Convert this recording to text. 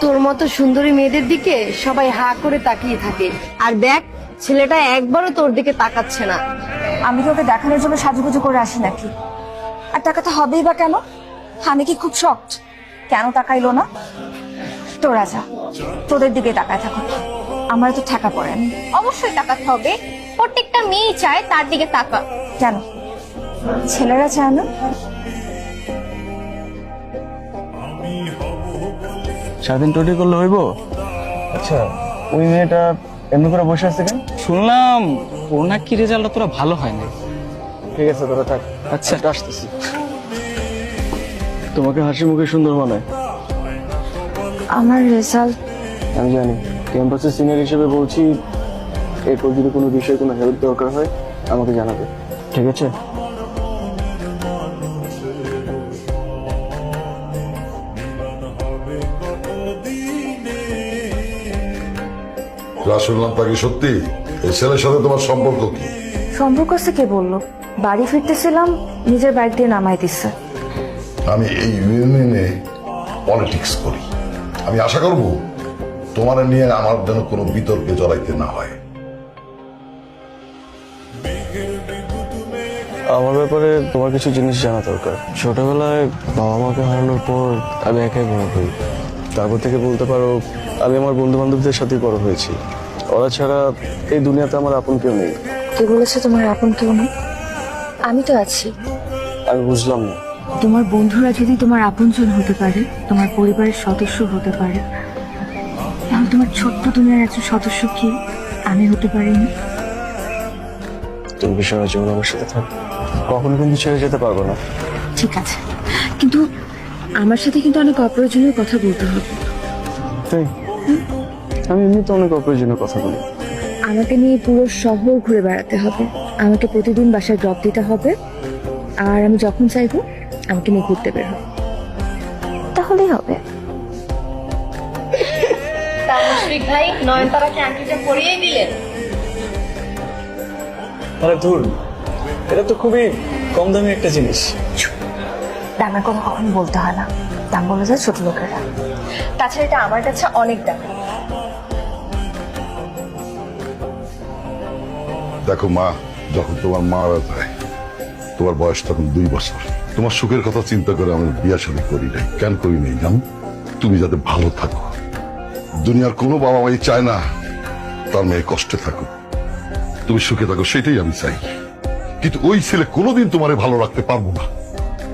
তোর মতো সুন্দরী মেয়েদের দিকে সবাই হা করে তাকিয়ে থাকে, আর দেখ ছেলেটা একবারও তোর দিকে তাকাচ্ছে না। আমি কি ওকে দেখানোর জন্য সাজুগুজু করে আসি নাকি? আর টাকাটা হবেই বা কেন? আমি কি খুব শক্ট? কেন তাকাইলো না? তোরা যা, তোদের দিকে তাকায় থাকো, আমার তো ঠেকা পড়েনি। অবশ্যই তাকাতে হবে, প্রত্যেকটা মেয়ে চায় তার দিকে তাকা। কেন ছেলেরা চায় না? সারাদিন টোটি করলে হইব? আচ্ছা, ওই মেয়েটা এমনি করে বসে আছে কেন? শুনলাম ওর নাকি রেজাল্ট তোরা ভালো হয় না। ঠিক আছে, তোরা থাক। আচ্ছা আসতেছি। তোমাকে হাসি মুখে সুন্দর মানায়। আমার রেজাল্ট আমি জানি, ক্যাম্পাসের সিনিয়র হিসেবে বলছি, এরপর যদি কোনো বিষয়ে কোনো হেল্প দরকার হয় আমাকে জানাবে, ঠিক আছে? শুনলাম তাকে সত্যি এই ছেলের সাথে তোমার সম্পর্ক কি? সম্পর্ক আছে কে বললো? বাড়ি ফিরতেছিলাম, নিজের বাইক দিয়ে নামাই দিচ্ছে। আমি এই ইউনিয়নে পলিটিক্স করি, আমি আশা করব তোমার নিয়ে আমার যেন কোনো বিতর্কে জড়াইতে না হয়। আমার ব্যাপারে তোমার কিছু জিনিস জানা দরকার। ছোটবেলায় বাবা মাকে হারানোর পর আমি একাই বড় হই। তারপর থেকে বলতে পারো আমি আমার বন্ধু বান্ধবদের সাথে বড় হয়েছি। ওরা ছাড়া এই দুনিয়াতে আমার আপন কেউ নেই। কে বলেছে তোমার আপন কেউ নেই? আমি তো আছি। আমি বুঝলাম না। তোমার বন্ধুরা যদি তোমার আপনজন হতে পারে, তোমার পরিবারের সদস্য হতে পারে, তাহলে তোমার ছোট্ট দুনিয়ার একজন সদস্য কি আমি হতে পারিনি? তুমি কি সারা জীবন আমার সাথে থাকবে? কখনো কিন্তু ছেড়ে যেতে পারবো না। ঠিক আছে, কিন্তু আমার সাথে কিন্তু অনেক অপ্রয়োজনীয় কথা বলতে হবে। তাই আমি এমনিতে অনেক অপ্রয়োজনীয় কথা বলি। আমাকে নিয়ে পুরো শহর ঘুরে বেড়াতে হবে, আমাকে প্রতিদিন বাসায় ড্রপ দিতে হবে, আর আমি যখন চাইবো আমাকে নিয়ে ঘুরতে বের হবে, তাহলেই হবে। মুশফিক ভাই নয়নতারাকে আংটিটা পরিয়ে দিলেন। আরে ধুর, এটা তো খুবই কম দামি একটা জিনিস। দামের কথা কখনো বলতে হয় না, দাম বলে যায় ছোট লোকেরা। তাছাড়া এটা আমার কাছে অনেক দাম। দেখো মা, যখন তোমার মারা যায় তোমার বয়স তখন 2 বছর। তোমার সুখের কথা চিন্তা করে আমি বিয়ে শাদী করি নাই। কেন করি নাই জানো? তুমি যাতে ভালো থাকো। দুনিয়ার কোনো বাবা মাই চায় না তার মেয়ে কষ্টে থাকুক, তুমি সুখে থাকো, সেটাই আমি চাই। কিন্তু ওই ছেলে কোনোদিন তোমারে ভালো রাখতে পারবো না।